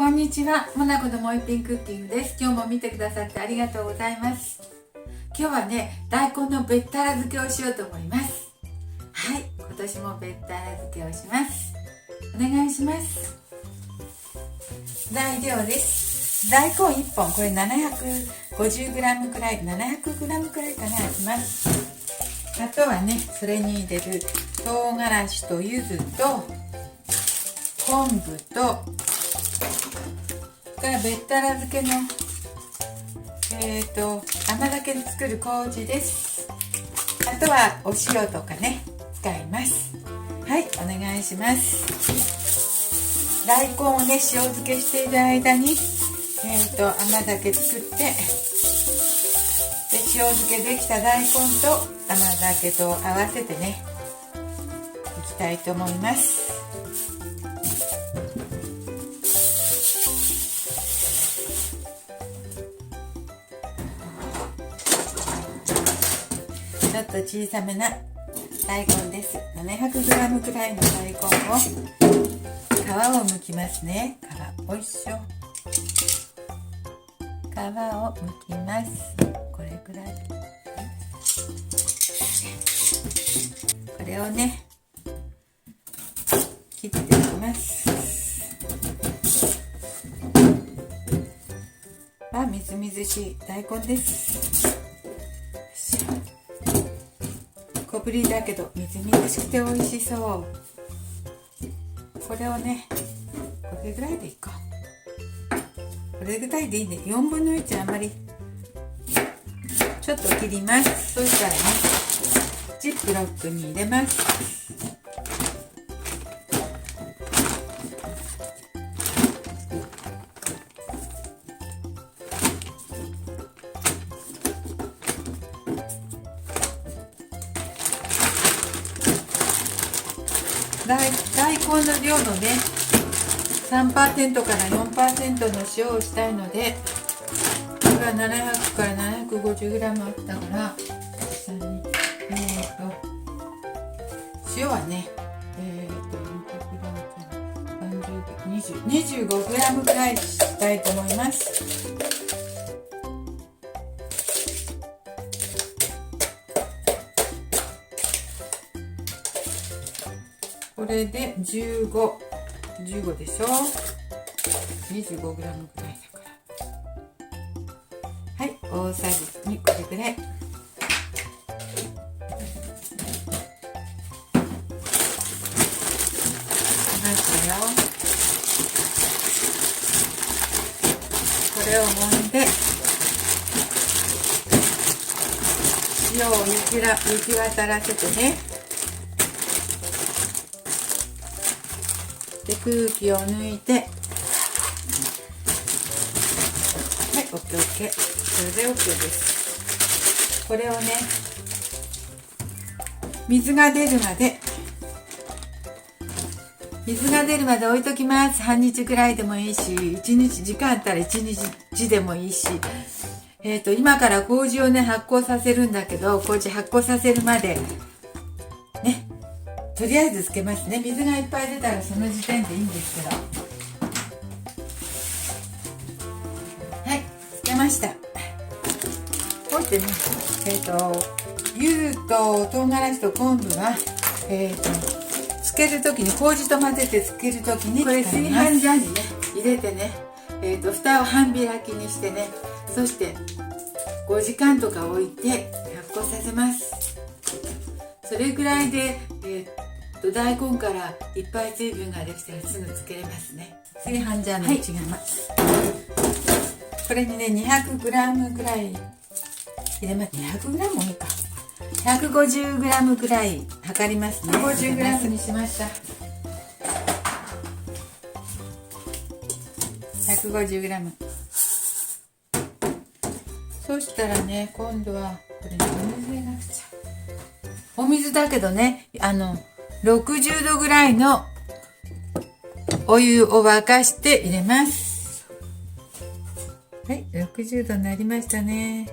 こんにちは、モナコのもう一品クッキングです。今日も見てくださってありがとうございます。今日はね、大根のべったら漬けをしようと思います。はい、今年もべったら漬けをします。お願いします。材料です。大根1本、これ 750g くらい、700g くらいかな、あります。あとはね、それに入れる唐辛子と柚子と昆布とからべったら漬けの甘酒で作る麹です。あとはお塩とかね使います。はい、お願いします。大根をね塩漬けしている間に甘酒作って、で塩漬けできた大根と甘酒と合わせてねいきたいと思います。ちょっと小さめな大根です。 700g くらいの大根を皮を剥きますね。おいしょ。皮を剥きます。これくらい。これをね切っていきます。みずみずしい大根です。小ぶりだけどみずみずしくて美味しそう。これをねこれぐらいでいいか。これぐらいでいいね。4分の1あんまりちょっと切ります。そしたらねジップロックに入れます。大根の量のね 3% から 4% の塩をしたいので、これは700から 750g あったから塩はね25g くらいしたいと思います。これで15でしょ。 25g ぐらいだから、はい、大さじ2これぐらい。これを揉んで塩を行き渡らせてね、で空気を抜いて、はい、OK。それで OK です。これをね水が出るまで置いときます。半日くらいでもいいし、1日時間あったら1日でもいいし、今から麹をね発酵させるんだけど、麹発酵させるまでねとりあえずつけますね。水がいっぱい出たらその時点でいいんですけど、はい、つけました。こうやってね柚子と唐辛子と昆布はつけるときに麹と混ぜてつけるときにこれ炊飯ジャーにね入れてね蓋を半開きにしてね、そして5時間とか置いて発酵させます。それぐらいで大根からいっぱい水分ができたらすぐつけれますね。炊飯ジャーの内側、これにね 200g ぐらい入れます。 200g もいいか。 150g ぐらい測りますね。 50g にしました。 150g。 そしたらね今度はこれにお水入れなくちゃ。お水だけどね60度ぐらいのお湯を沸かして入れます。はい、60度になりましたね。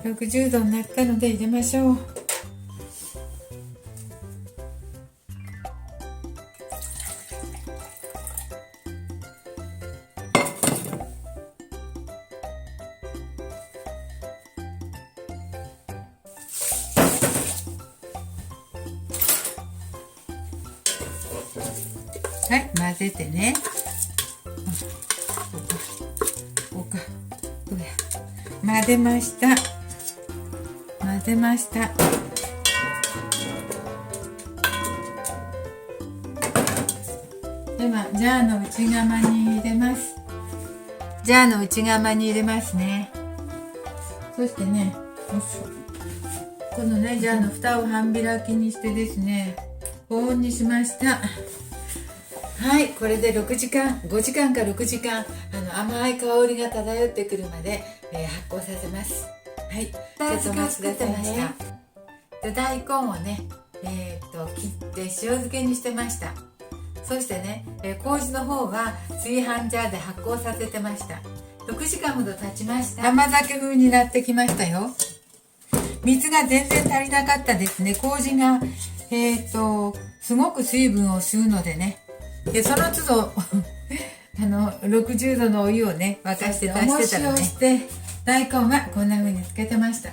60度になったので入れましょう。はい、混ぜてね。混ぜました。混ぜました。ではジャーの内釜に入れます。ジャーの内釜に入れますね。そしてね、このねジャーの蓋を半開きにしてですね、保温にしました。はい、これで5時間か6時間甘い香りが漂ってくるまで、発酵させます。はい、ちょっとお待ちくださいました。で大根をね、切って塩漬けにしてました。そしてね、麹の方は炊飯ジャーで発酵させてました。6時間ほど経ちました。甘酒風になってきましたよ。水が全然足りなかったですね。麹がすごく水分を吸うのでね。でその都度60度のお湯をね沸かして足してたらね、して大根はこんな風につけてました。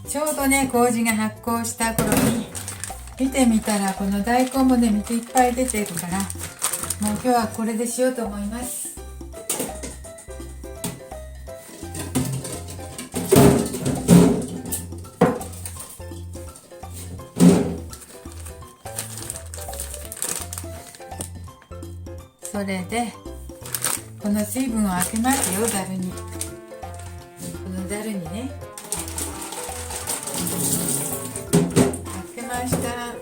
ちょうどね麹が発酵した頃に見てみたら、この大根もね水いっぱい出てるから、もう今日はこれでしようと思います。それでこの水分を開けますよ、ざるに。このざるにね開けました。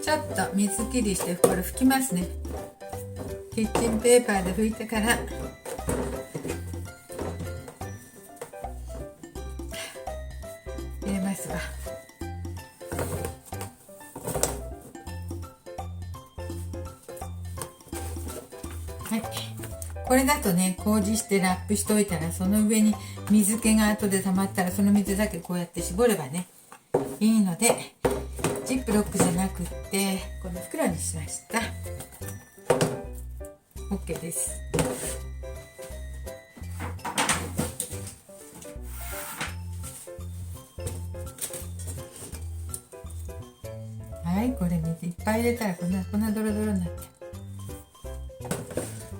ちょっと水切りしてこれ拭きますね。キッチンペーパーで拭いてから入れますわ。はい、これだとね麹してラップしといたら、その上に水気が後で溜まったらその水だけこうやって絞ればねいいので、ジップロックじゃなくってこの袋にしました。 OK です。はい、これ水いっぱい入れたらこんなドロドロになって、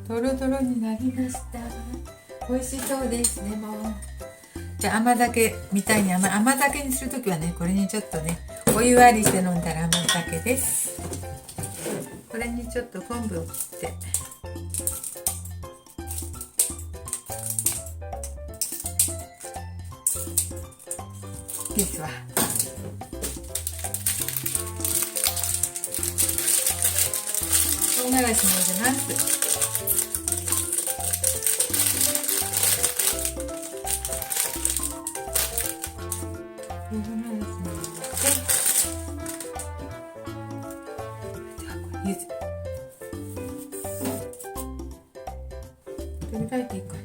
ドロドロになりました。美味しそうですね。もうじゃあ甘酒みたいに甘酒にするときはね、これにちょっとねお湯割りして飲んだら甘酒です。これにちょっと昆布を切ってですわ。唐辛子も入れます。唐辛子も入れて、ゆずどれぐらいでいいかな。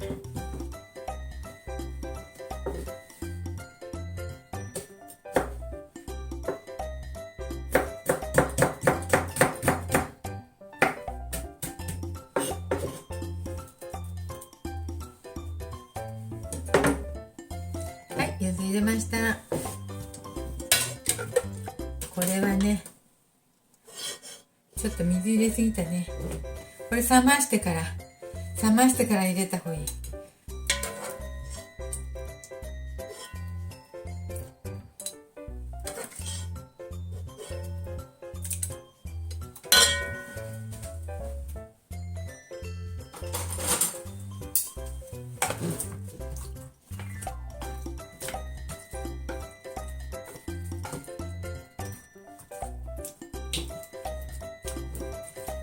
ゆず入れました。これはねちょっと水入れすぎたね。これ冷ましてから入れた方がいい。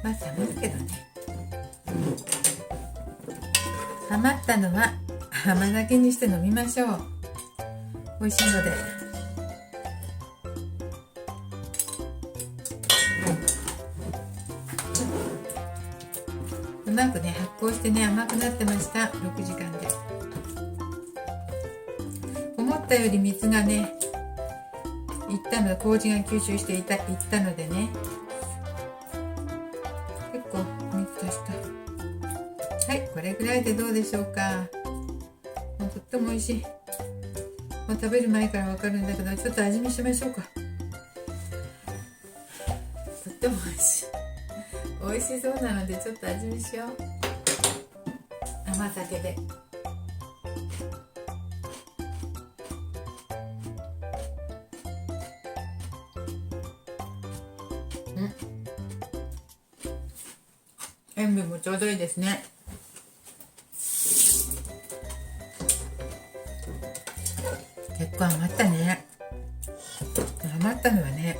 まあ冷ますけどね。余ったのは甘酒にして飲みましょう。美味しいので。うまくね発酵してね甘くなってました。6時間で。思ったより水がねいったので、麹が吸収していったのでね、れぐらいでどうでしょうか。もうとっても美味しい。もう食べる前からわかるんだけど、ちょっと味見しましょうか。とっても美味しい。美味しそうなのでちょっと味見しよう。甘酒で。塩分もちょうどいいですね。結構余ったね。余ったのはね、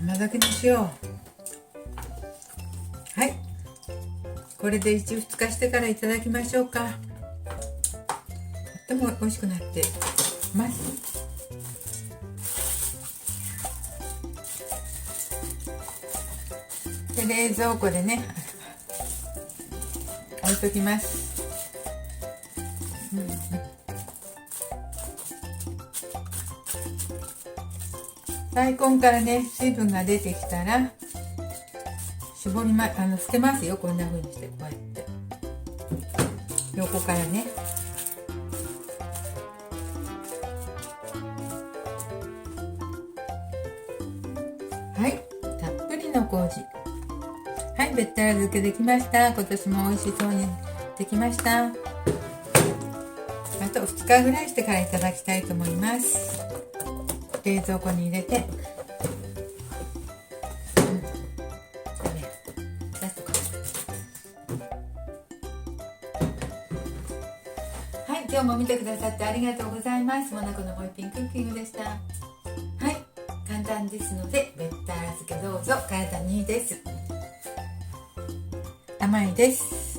甘酒にしよう。はい、これで1、2日してからいただきましょうか。とっても美味しくなってます。で、冷蔵庫でね置いときます。大根からね水分が出てきたら絞り捨てますよ。こんな風にしてこうやって横からね。はい、たっぷりの麹。はい、べったら漬けできました。今年も美味しそうにできました。あと2日ぐらいしてからいただきたいと思います。冷蔵庫に入れて、はい、今日も見てくださってありがとうございます。モナコのもう一品クッキングでした。はい、簡単ですのでべったら漬けどうぞ。体にいいです。甘いです。